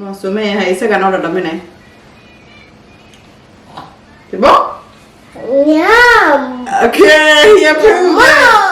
ما سميها isaga noo dhadhaminay tibo Yum. okay you prove it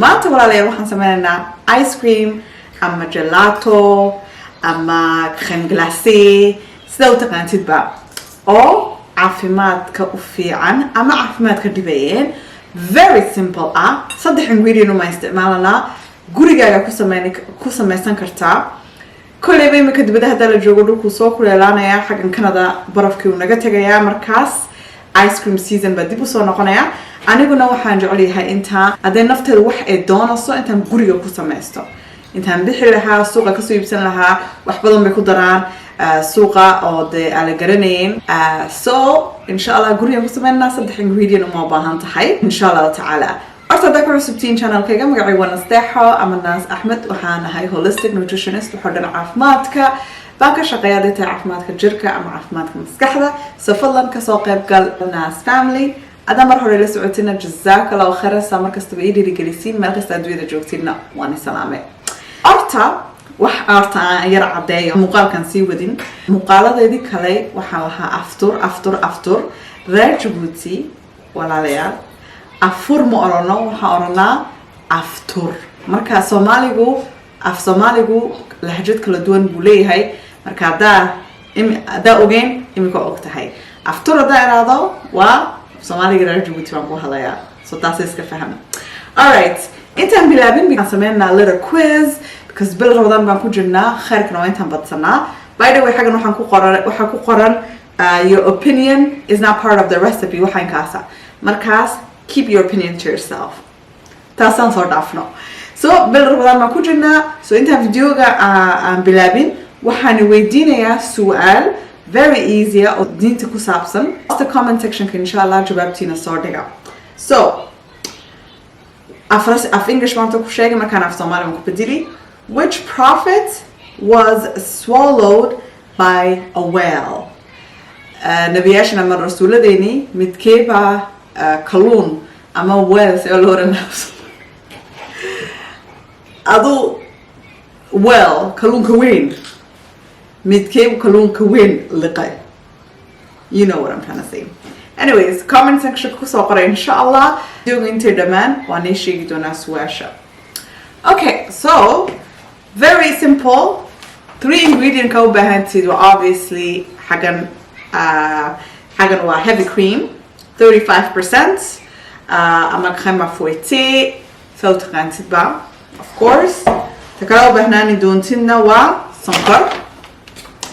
maanta walaalayaal waxaan sameynaynaa ice cream ama jelaato ama crème glacée sida u taqaantidba oo caafimaadka u fiican ama caafimaadka dhibayeen very simple ah saddex ingredient uma isticmaalanaa gurigaaga ku samaysan kartaa kolleyba imika dibadda haddaa la joogo dhulkuu soo kuleelaanayaa xaggan Canada barafkii uu naga tegayaa markaas ice cream season baa dib u soo noqonaya aniguna waxaan jecel yahay inta haday nafteeda wax ay doonayso intaan guriga ku samaysto intaan bixi lahaa suuqa ka soo iibsan lahaa wax badan bay ku daraan suuqa oo de ala garanayn so insha Allah guriga ku samaynaa saddex ingredient uma baahan tahay insha Allah taala horta dadka cusubtiin channelkayga magacay waa Nasteexo ama Naas Axmed waxaan ahay holistic nutritionist waxaan dhan caafimaadka baan ka shaqeeyaa dadka caafimaadka jirka ama caafimaadka maskaxda so fadlan ka soo qayb gal Naas family هذا مرة هوري لسعوتنا جزاك الله خير سامر كستبعي لي رجالسين ما قصد أدوية جوتينا واني سلامة أرتا أرتا يرعى دايا مقال سي ودين مقالة دي كلي وحالها أفطر رجبوتي ولا ليال أفور مقرنا وحارنا أفطر مركا سوماليجو سوماليجو لهجة كل دون بولي هاي مركا دا أوجين إمكو أوقت هاي أفطر دا إرادة و Somali رجبوتي وانكو هلايا so تاسيس كفهم alright انتان بلابين بيقسمينا little quiz because بالرمضان بانكو جنا خيرك نوين تان بطسنا by the way حاجة وحاكو قرن your opinion is not part of the recipe وحاين كاسا مركاس keep your opinion to yourself تاسان صور دافنو so بالرمضان بانكو جنا so انتان فيديوغا بلابين وحاني ويدينيا سؤال very easy or دينتي كو سابسن the comment section إن شاء الله جوابتينا صوردها so أف English ما تكو شيء ما كان أف Somali ما كبديلي which prophet was swallowed by a whale نبياشنا من الرسول ديني متكيبا كلون أما whale سيقولون النفس أدو whale كلون كوين متكيب كلون كوين لقي you know what I'm trying to say anyways comment section كسوقرة إن شاء الله doing into the man وانيشي دونا سواشا okay so very simple 3 ingredient كو بهانتي do obviously حاجن هو heavy cream 35% أما crème fouettée فوتغانتي با of course تكاو بهناني دونتنا وسكر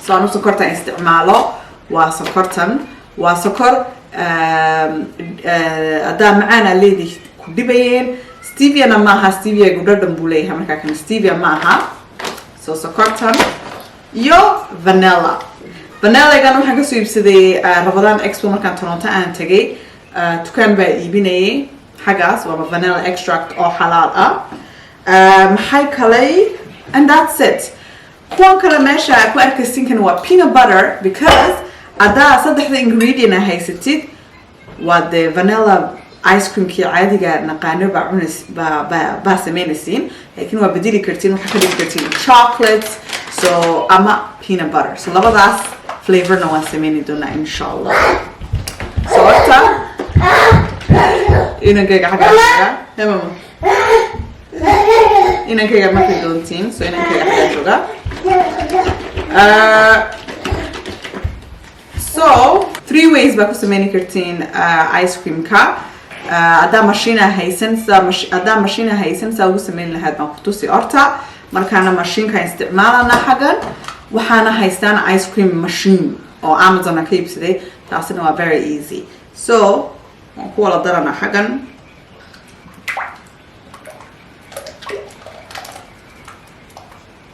صانو سكرتا استعماله وسكر أدا معانا ليدي كدبين ستيفيا معها ستيفيا قدردن بوليها مركا كان ستيفيا معها سو سكرتا يو فانيلا كانوا حاجة سويب سيدي رمضان اكسبو مركان تورونتا ان تجي تكان بايبيني حاجة سوا فانيلا اكستراكت او حلال محاي كالي and that's it كون كلا ماشا كو أركستين كانوا peanut butter because أدا صدق ingredient هاي ستيد واد vanilla ice cream كي عادي جا نقانو بعونس باسمينسين لكن هو بديلي كرتين وحكي كرتين chocolates so أما peanut butter so لبا داس flavor نوان سميني دونا إن شاء الله so أكتا إنا كيكا حاجة يا ماما إنا كيكا ما في دونتين so إنا كيكا حاجة جوغا so 3 ways باكو سميني كرتين ice cream كا أدا ماشينا هيسن ساوغو سمين لهاد مقطوسي أرتا مركانا ماشين كا استعمالنا حقا وحانا هيستان ice cream ماشين أو أمازون كيب سيدي تاسنا وا very easy so هو لدرنا حقا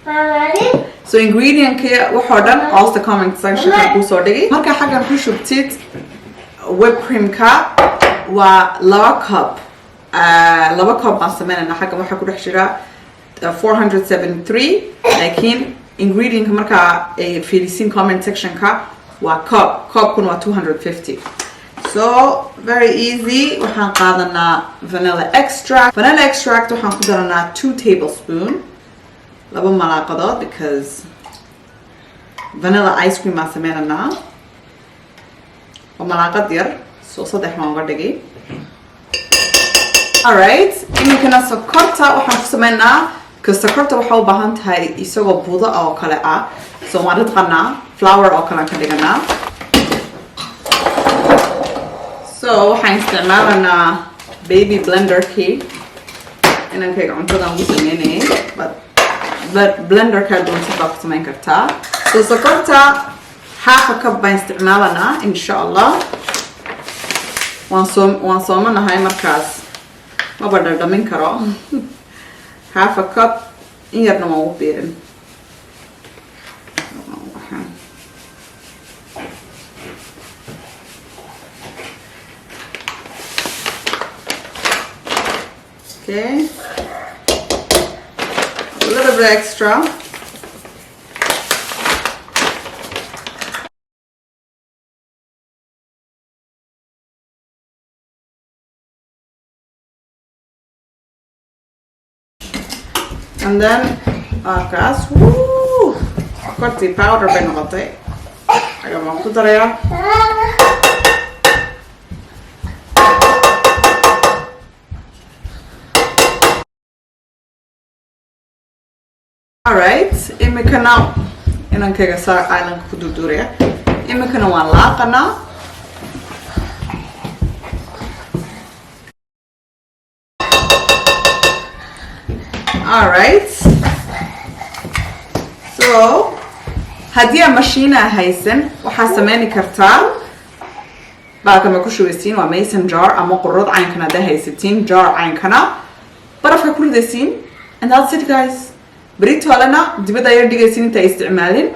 maalin. So ingredient kaya waxoo dhan hoos comment section ka ku soo dhigi. Marka xaggan ku shubtid whipped cream ka waa 2 cup. 2 cup baan sameynayna xaggan waxa ku dhex jira 473 laakiin ingredient marka ay fiirisin comment section ka waa cup kun waa 250. So very easy. Waxaan qaadanaa vanilla extract. Vanilla extract waxaan ku daranaa 2 tablespoon. 2 malaaqadood because vanilla ice cream aan sameynanaa. Waa malaaqad yar. So 3 baan uga dhigay. Alright. Iminkana sokorta waxaan ku sameynaa because sokorta waxaa u baahan tahay isagoo budo oo kale ah. So waan dhaqanaa flour oo kale ka dhiganaa. So waxaan isticmaalanaa baby blender key. Inaan kayga cuntada ugu sameynay. But blender ka doonta baa ku samayn kartaa. So sokorta half a cup baan isticmaalanaa insha Allah. Waan soomanahay markaas. Ma badhadhamin karo. Half a cup in yarna waan u biirin. Okay, a little bit extra. And then, guys, woo! Got the powder bin of it. I got my put there. Alright, imikana inaan kaga saar island Fudud duuriya. Imikana waan laaqanaa. Alright. So, haddii aan mashiina haysan, waxaa sameyn kartaa baalka ma ku shubeysiin waa mason jar ama qurrad caynkana haddaa haysatiin jar caynkana barafka ku ridaysiin and that's it guys. بريتو لنا دبدا يردقيسين انتا استعمالين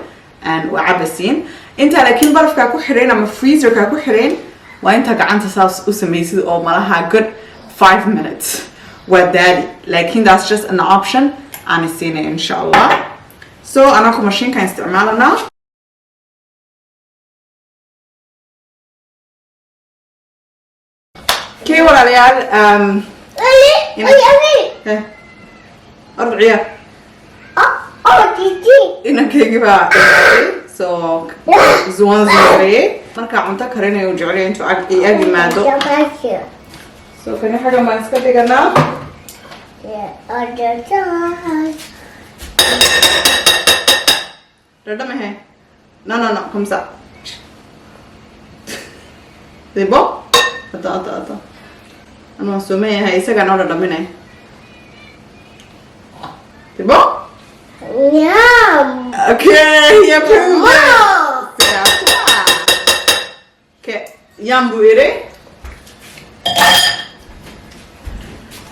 وعبسين انتا لكن برفكا كو حرين اما فريزر كو حرين وانتا قعنتا ساس اسميسيد او ملاها good 5 minutes ودالي لكن that's just an option انا سيني ان شاء الله. So انا كو ماشين كان استعمالنا كي ورا ريال ارجع inaan kaygiba so zuwan zare marka cunto karinayo jecel intuu ag yimaado so kan xaga ma iska dhiganaa dadama he no kamsa debo ata ano sumeeyahay isaga noo dadamine debo. Yum. Okay, you approved it. Okay, yum buire.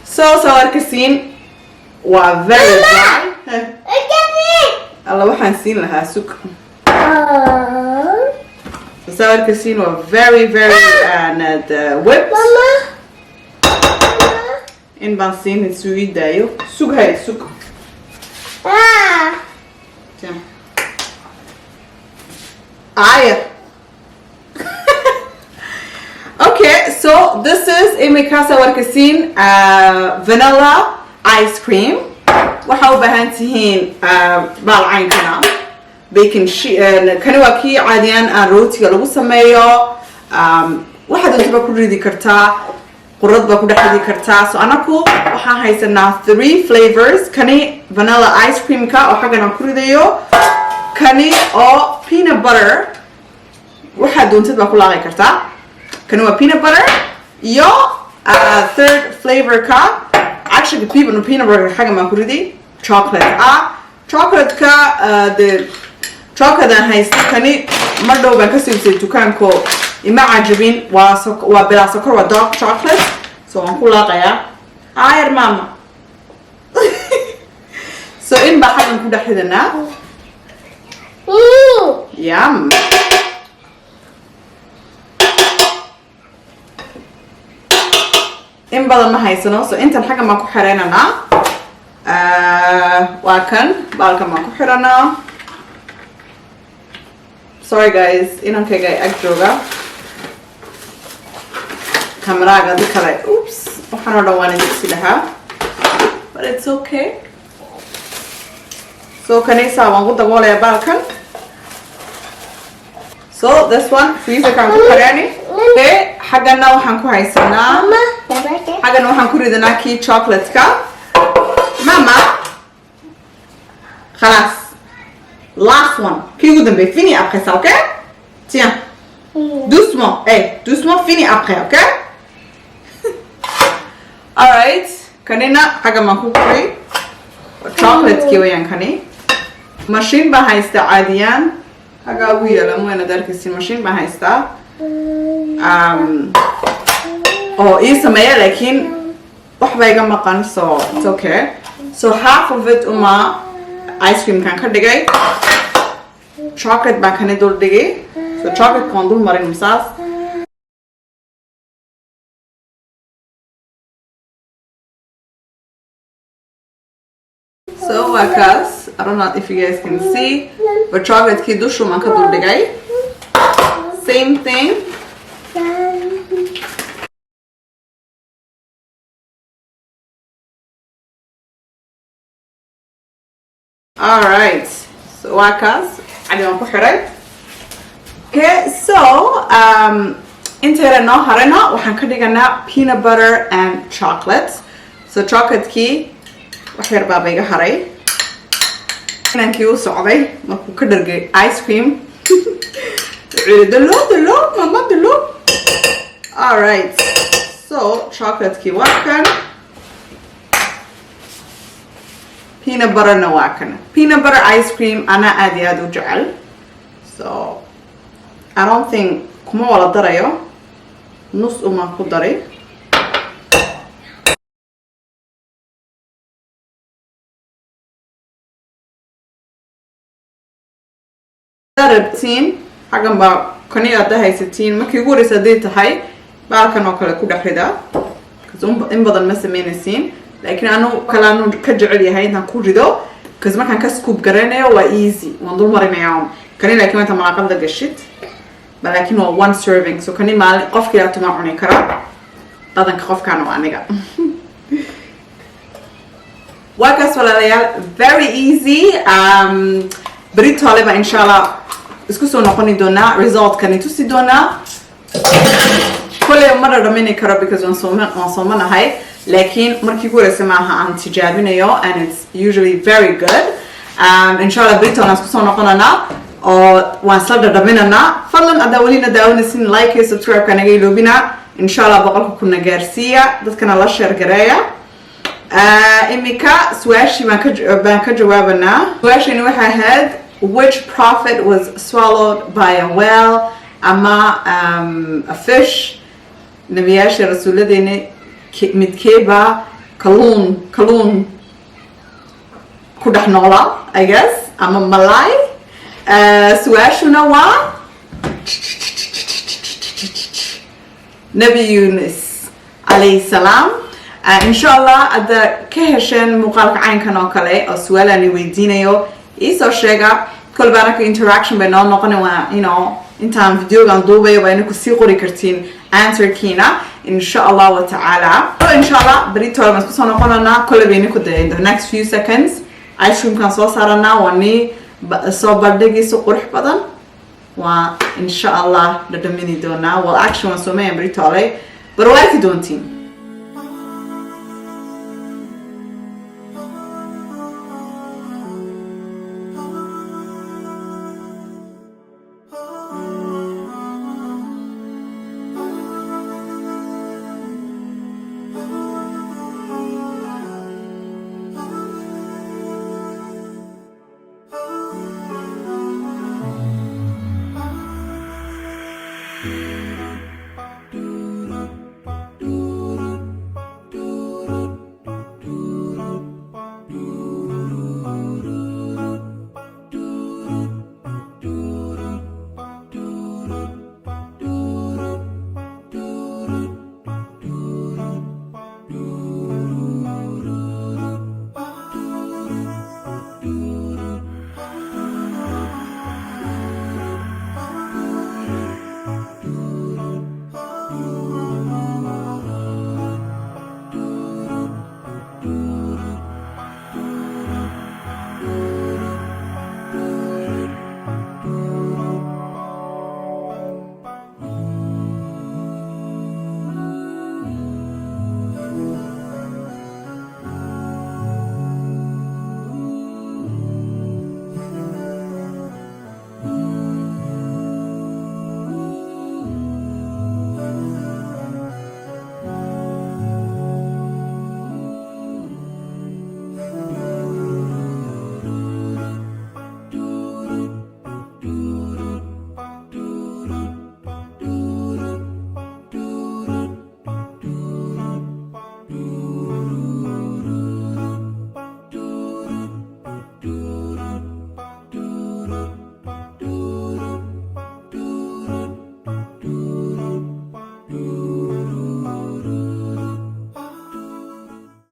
So arkasin waa very dry. Allah waxaan siin lahaa suk. So arkasin waa very whipped. Mama. In baan siin suudayo. Sughay suk. Okay, so this is imikasa warkasin vanilla ice cream. Waxa u baahan tihiin baal caynkana baking kani waa kii caadiyan rootiga lagu sameeyo waxaad inta ku ridi kartaa qurad baa ku dhaxdi kartaa. So anaku waxaan haysanaa 3 flavors. Kani vanilla ice cream ka oo xagan aan ku ridayo. Kani oo peanut butter waxaad doontid baa ku laaqay kartaa. Kani waa peanut butter iyo third flavor ka actually peanut butter xagan baan ku riday chocolate chocolate ka the chocolate aan haysto kani mar dhow baan ka siibsay dukaanko ima cajabin waa bilaa sokor waa dark chocolate so waan ku laaqayaa ayar mama So in baxadan ku dhaxidana. Yum. In badan ma haysano, so intan xaga ma ku xireynana. Waa kan baalka ma ku xirana. Sorry guys, inankayga ag jooga. Kameraga di kale. Oops. Waxaan oo dhawaan idin lahaa. But it's okay. So kanisa waan ku daboolaya baalkan. So this one freezer kan ku xirani. Okay, xagana waxaan ku haysanaa. Xagana waxaan ku ridanaa kii chocolate ka. Mama. خلاص. Last one. Qui vous donne fini après ça, ok? Tiens. Doucement. Hey, doucement fini après, ok? Alright. Kanina haga makukuri. Chocolate kiwa yan kani. Machine ba haysta عاديا. Haga wiya la mo na darkisi machine ba haysta. Oh, isa maya lakin waxba iga maqan, so it's okay. So half of it uma ice cream kan ka dhigay. Chocolate baan kana dul dhigay. So chocolate kan dul marin misaas. So wakas, I don't know if you guys can see, but chocolate ki dushu man ka dul dhigay. Same thing. Alright, so wakas, I don't put it. Okay, so intera no harena waxaan ka dhiganaa peanut butter and chocolate. So chocolate ki wax yar baa iga haray. Inankii uu socday markuu ka dhargay ice cream. Dalo, mama dalo. Alright, so chocolate ki waa kan. Peanut butter na waa kan. Peanut butter ice cream ana aad iyo aad u jecel. So I don't think kuma wala darayo. Nus uma ku daray. Darabtiin xagan ba kani aad haysatiin markii ugu horeysa hadii tahay baalkan oo kale ku dhaxrida. In badan ma sameynaysiin. لكن أنا كلامه كجعل يهاي إنها كوجدو كز ما كان كسكوب جرينه وإيزي وندور مرينا يوم كاني لكن أنت ما قبل دقشت لكن هو one serving so كاني مال قف كده تمعني كرا طبعا كقف كانوا عنيقا واقص ولا ليال very easy بريد طالبة إن شاء الله اسكسو نقولي دونا result كاني توسي دونا كل مرة رميني كرا because وانصومنا هاي لكن مركي كورة سماها عن تجابينيو and it's usually very good. إن شاء الله بريتو ناس كسونا قنانا أو وانصدر دمنا فضلا أداولينا داولنا سين لايك سبسكرايب كان جايلو بنا إن شاء الله بقولكم كنا جارسية ده كان الله شر جرايا. إميكا سواشي ما كجوابنا سواشي نوحة هاد which prophet was swallowed by a whale أما a fish نبياش رسول ديني midkeeba kalluun ku dhex noola I guess ama malay su'aashuna waa Nabi Yunus alayhi salaam insha Allah hadda ka hesheen muuqaalka caynkan oo kale oo su'aal aan weydiinayo isoo sheega kol baanaka interaction bay noo noqonayaan you know intaan videogan duubayo waa inaad ku sii qori kartiin answer kiina إن شاء الله وتعالى إن شاء الله بريتو لما تكون قلنا كل بينكم in the next few seconds ice cream كان صارنا وني صوب بدقي سقرح بدن وإن شاء الله ندمني دونا والأكشن وسومي بريتو عليه بروايتي دونتين